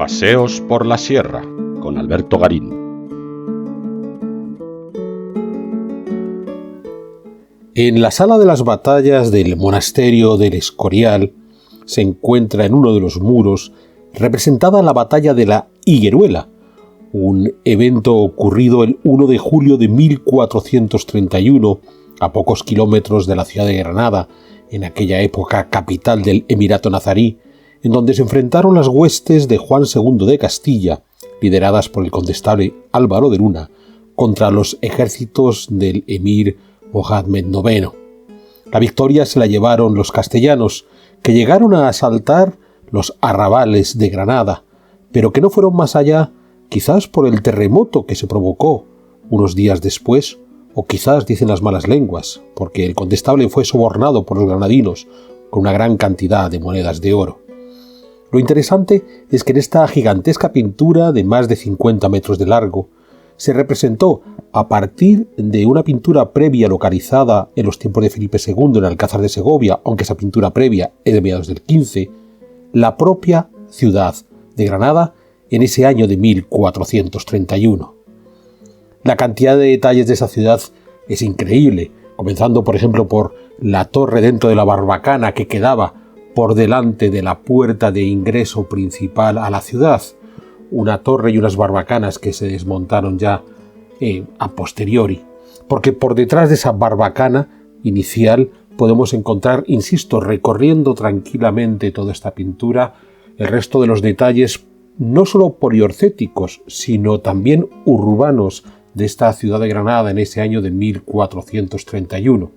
Paseos por la Sierra con Alberto Garín. En la sala de las batallas del monasterio del Escorial se encuentra en uno de los muros representada la batalla de la Higueruela, un evento ocurrido el 1 de julio de 1431 a pocos kilómetros de la ciudad de Granada, en aquella época capital del Emirato Nazarí, en donde se enfrentaron las huestes de Juan II de Castilla, lideradas por el condestable Álvaro de Luna, contra los ejércitos del emir Mohammed IX. La victoria se la llevaron los castellanos, que llegaron a asaltar los arrabales de Granada, pero que no fueron más allá, quizás por el terremoto que se provocó unos días después, o quizás, dicen las malas lenguas, porque el condestable fue sobornado por los granadinos con una gran cantidad de monedas de oro. Lo interesante es que en esta gigantesca pintura de más de 50 metros de largo se representó, a partir de una pintura previa localizada en los tiempos de Felipe II en Alcázar de Segovia, aunque esa pintura previa es de mediados del XV, la propia ciudad de Granada en ese año de 1431. La cantidad de detalles de esa ciudad es increíble, comenzando por ejemplo por la torre dentro de la barbacana que quedaba por delante de la puerta de ingreso principal a la ciudad, una torre y unas barbacanas que se desmontaron ya a posteriori, porque por detrás de esa barbacana inicial podemos encontrar, insisto, recorriendo tranquilamente toda esta pintura, el resto de los detalles no solo poliorcéticos, sino también urbanos de esta ciudad de Granada en ese año de 1431.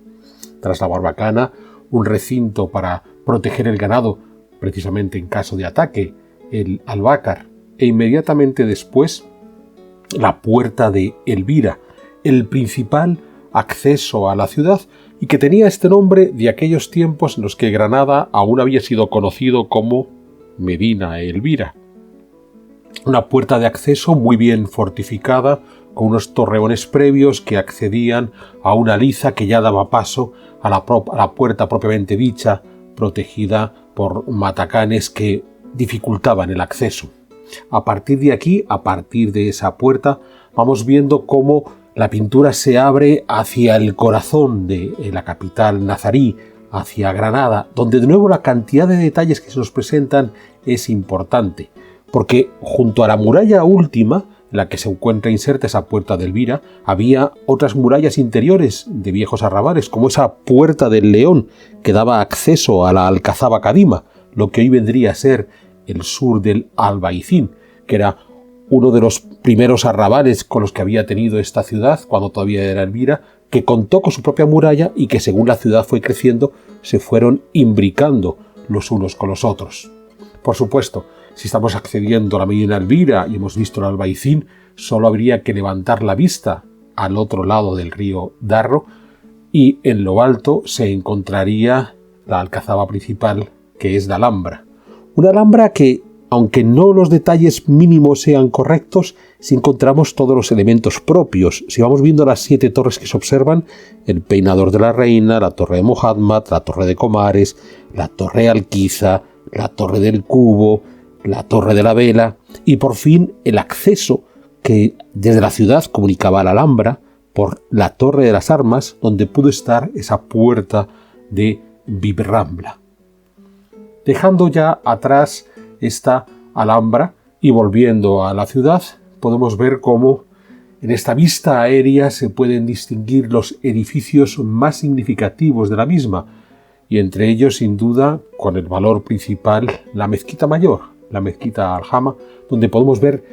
Tras la barbacana, un recinto para proteger el ganado, precisamente en caso de ataque, el albácar, e inmediatamente después la puerta de Elvira, el principal acceso a la ciudad, y que tenía este nombre de aquellos tiempos en los que Granada aún había sido conocido como Medina Elvira. Una puerta de acceso muy bien fortificada, con unos torreones previos que accedían a una liza que ya daba paso a la puerta propiamente dicha, protegida por matacanes que dificultaban el acceso. A partir de aquí, a partir de esa puerta, vamos viendo cómo la pintura se abre hacia el corazón de la capital nazarí, hacia Granada, donde de nuevo la cantidad de detalles que se nos presentan es importante, porque junto a la muralla última, en la que se encuentra inserta esa puerta de Elvira, había otras murallas interiores de viejos arrabales, como esa puerta del León, que daba acceso a la Alcazaba Cadima, lo que hoy vendría a ser el sur del Albaicín, que era uno de los primeros arrabales con los que había tenido esta ciudad, cuando todavía era Elvira, que contó con su propia muralla y que según la ciudad fue creciendo, se fueron imbricando los unos con los otros. Por supuesto, si estamos accediendo a la Medina Elvira y hemos visto el Albaicín, solo habría que levantar la vista al otro lado del río Darro y en lo alto se encontraría la alcazaba principal, que es la Alhambra. Una Alhambra que, aunque no los detalles mínimos sean correctos, si encontramos todos los elementos propios. Si vamos viendo las 7 torres que se observan, el peinador de la reina, la torre de Mohammed, la torre de Comares, la torre de Alquiza, la torre del Cubo, la torre de la Vela y por fin el acceso que desde la ciudad comunicaba a la Alhambra por la torre de las Armas, donde pudo estar esa puerta de Vibrambla. Dejando ya atrás esta Alhambra y volviendo a la ciudad, podemos ver cómo en esta vista aérea se pueden distinguir los edificios más significativos de la misma, y entre ellos, sin duda, con el valor principal, la mezquita mayor, la mezquita Al-Jama, donde podemos ver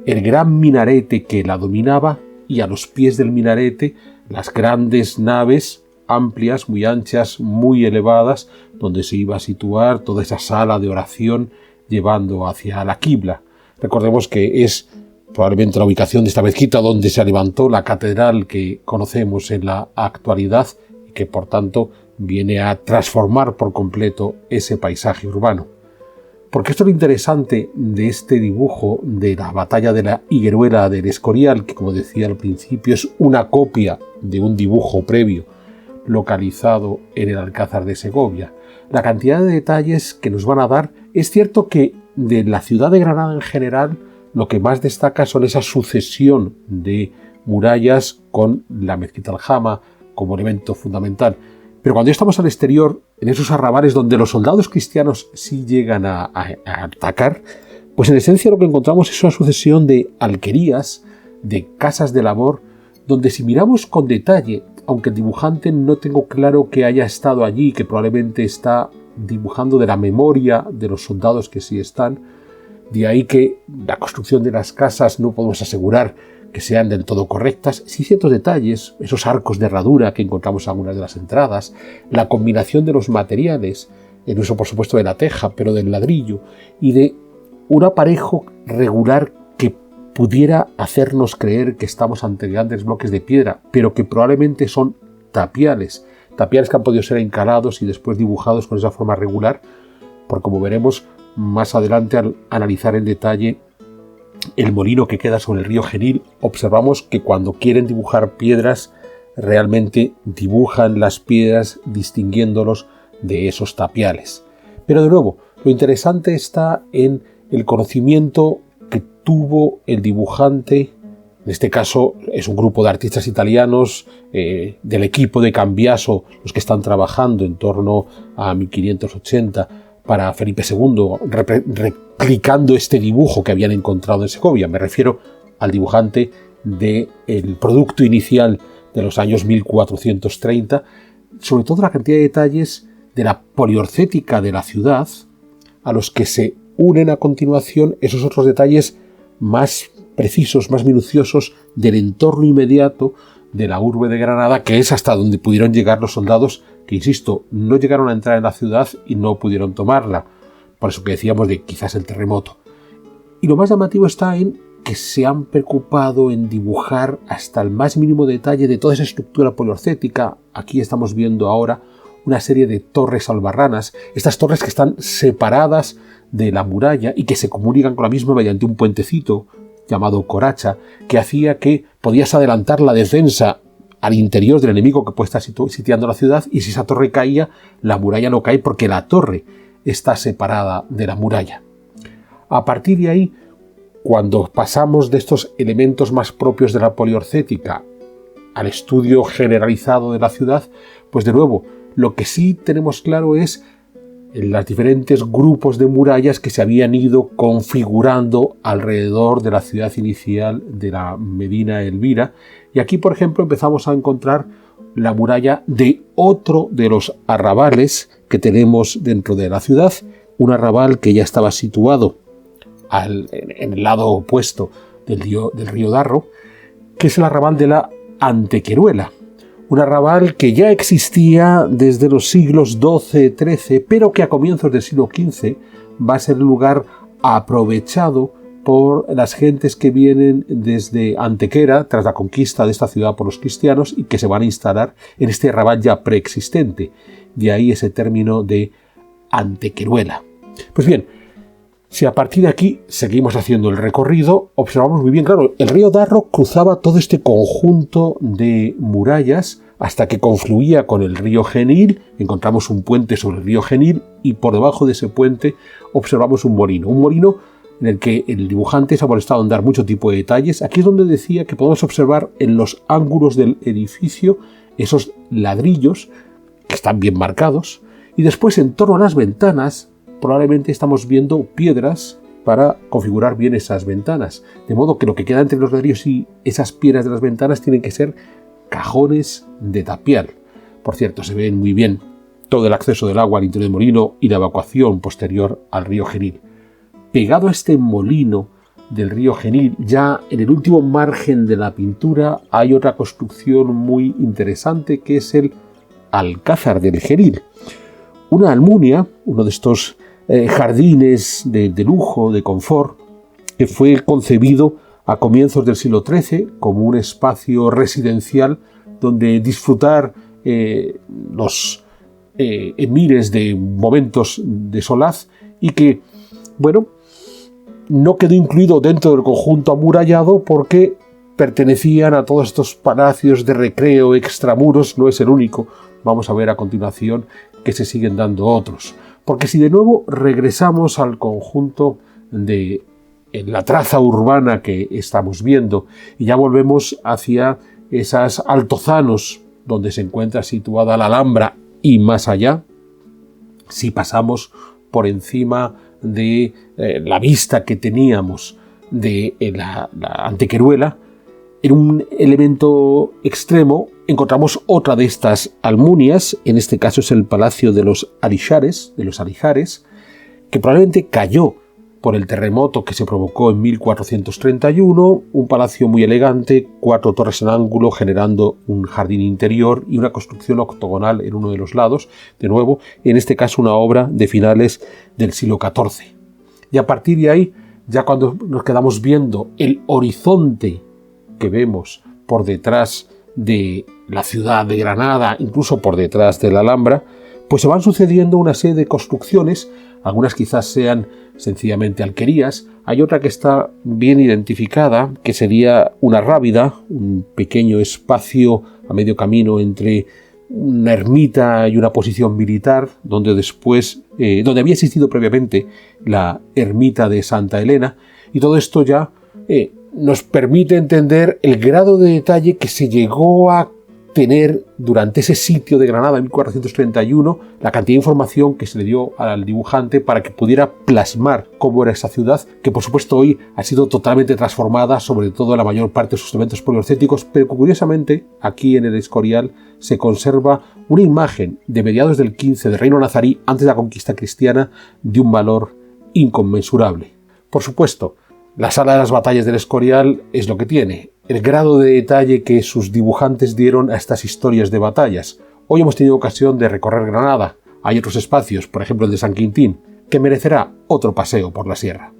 el gran minarete que la dominaba y a los pies del minarete las grandes naves amplias, muy anchas, muy elevadas, donde se iba a situar toda esa sala de oración llevando hacia la Qibla. Recordemos que es probablemente la ubicación de esta mezquita donde se levantó la catedral que conocemos en la actualidad y que por tanto viene a transformar por completo ese paisaje urbano. Porque esto es lo interesante de este dibujo de la batalla de la Higueruela del Escorial, que como decía al principio es una copia de un dibujo previo localizado en el Alcázar de Segovia. la cantidad de detalles que nos van a dar. Es cierto que de la ciudad de Granada en general lo que más destaca son esa sucesión de murallas con la mezquita Aljama como elemento fundamental. Pero cuando ya estamos al exterior, en esos arrabales donde los soldados cristianos sí llegan a atacar, pues en esencia lo que encontramos es una sucesión de alquerías, de casas de labor, donde si miramos con detalle, aunque el dibujante no tengo claro que haya estado allí, que probablemente está dibujando de la memoria de los soldados que sí están, de ahí que la construcción de las casas no podemos asegurar que sean del todo correctas, sí ciertos detalles, esos arcos de herradura que encontramos en algunas de las entradas, la combinación de los materiales, el uso por supuesto de la teja, pero del ladrillo, y de un aparejo regular que pudiera hacernos creer que estamos ante grandes bloques de piedra, pero que probablemente son tapiales que han podido ser encalados y después dibujados con esa forma regular, porque como veremos más adelante al analizar en detalle el molino que queda sobre el río Genil, observamos que cuando quieren dibujar piedras, realmente dibujan las piedras distinguiéndolos de esos tapiales. Pero de nuevo, lo interesante está en el conocimiento que tuvo el dibujante. En este caso es un grupo de artistas italianos del equipo de Cambiaso, los que están trabajando en torno a 1580 para Felipe II, replicando este dibujo que habían encontrado en Segovia. Me refiero al dibujante del producto inicial de los años 1430, sobre todo la cantidad de detalles de la poliorcética de la ciudad, a los que se unen a continuación esos otros detalles más precisos, más minuciosos del entorno inmediato de la urbe de Granada, que es hasta donde pudieron llegar los soldados que, insisto, no llegaron a entrar en la ciudad y no pudieron tomarla. Por eso que decíamos de quizás el terremoto. Y lo más llamativo está en que se han preocupado en dibujar hasta el más mínimo detalle de toda esa estructura poliorcética. Aquí estamos viendo ahora una serie de torres albarranas, estas torres que están separadas de la muralla y que se comunican con la misma mediante un puentecito llamado coracha, que hacía que podías adelantar la defensa al interior del enemigo que puede estar sitiando la ciudad, y si esa torre caía, la muralla no cae porque la torre está separada de la muralla. A partir de ahí, cuando pasamos de estos elementos más propios de la poliorcética al estudio generalizado de la ciudad, pues de nuevo, lo que sí tenemos claro es los diferentes grupos de murallas que se habían ido configurando alrededor de la ciudad inicial de la Medina Elvira. Y aquí, por ejemplo, empezamos a encontrar la muralla de otro de los arrabales que tenemos dentro de la ciudad, un arrabal que ya estaba situado en el lado opuesto del río Darro, que es el arrabal de la Antequeruela. Un arrabal que ya existía desde los siglos XII-XIII, pero que a comienzos del siglo XV va a ser el lugar aprovechado por las gentes que vienen desde Antequera, tras la conquista de esta ciudad por los cristianos, y que se van a instalar en este arrabal ya preexistente. De ahí ese término de Antequeruela. Pues bien, si a partir de aquí seguimos haciendo el recorrido, observamos muy bien, claro, el río Darro cruzaba todo este conjunto de murallas hasta que confluía con el río Genil. Encontramos un puente sobre el río Genil y por debajo de ese puente observamos un molino en el que el dibujante se ha molestado en dar mucho tipo de detalles. Aquí es donde decía que podemos observar en los ángulos del edificio esos ladrillos que están bien marcados, y después en torno a las ventanas probablemente estamos viendo piedras para configurar bien esas ventanas. De modo que lo que queda entre los ladrillos y esas piedras de las ventanas tienen que ser cajones de tapial. Por cierto, se ven muy bien todo el acceso del agua al interior del molino y la evacuación posterior al río Genil. Pegado a este molino del río Genil, ya en el último margen de la pintura, hay otra construcción muy interesante que es el Alcázar del Genil. Una almunia, uno de estos jardines de lujo, de confort, que fue concebido a comienzos del siglo XIII como un espacio residencial donde disfrutar los emires de momentos de solaz, y que, bueno, no quedó incluido dentro del conjunto amurallado porque pertenecían a todos estos palacios de recreo extramuros. No es el único. Vamos a ver a continuación que se siguen dando otros. Porque si de nuevo regresamos al conjunto de la traza urbana que estamos viendo y ya volvemos hacia esas altozanos donde se encuentra situada la Alhambra y más allá, si pasamos por encima de la vista que teníamos de la Antequeruela, en un elemento extremo encontramos otra de estas almunias, en este caso es el Palacio de los Alijares, que probablemente cayó por el terremoto que se provocó en 1431, un palacio muy elegante, 4 torres en ángulo generando un jardín interior y una construcción octogonal en uno de los lados, de nuevo, en este caso una obra de finales del siglo XIV. Y a partir de ahí, ya cuando nos quedamos viendo el horizonte que vemos por detrás de la ciudad de Granada, incluso por detrás de la Alhambra, pues se van sucediendo una serie de construcciones, algunas quizás sean sencillamente alquerías, hay otra que está bien identificada, que sería una rábida, un pequeño espacio a medio camino entre una ermita y una posición militar, donde había existido previamente la ermita de Santa Elena, y todo esto ya nos permite entender el grado de detalle que se llegó a tener durante ese sitio de Granada en 1431, la cantidad de información que se le dio al dibujante para que pudiera plasmar cómo era esa ciudad, que por supuesto hoy ha sido totalmente transformada, sobre todo en la mayor parte de sus elementos poliorcéticos, pero curiosamente aquí en el Escorial se conserva una imagen de mediados del XV del reino nazarí antes de la conquista cristiana de un valor inconmensurable. Por supuesto, la sala de las batallas del Escorial es lo que tiene, el grado de detalle que sus dibujantes dieron a estas historias de batallas. Hoy hemos tenido ocasión de recorrer Granada. Hay otros espacios, por ejemplo el de San Quintín, que merecerá otro paseo por la sierra.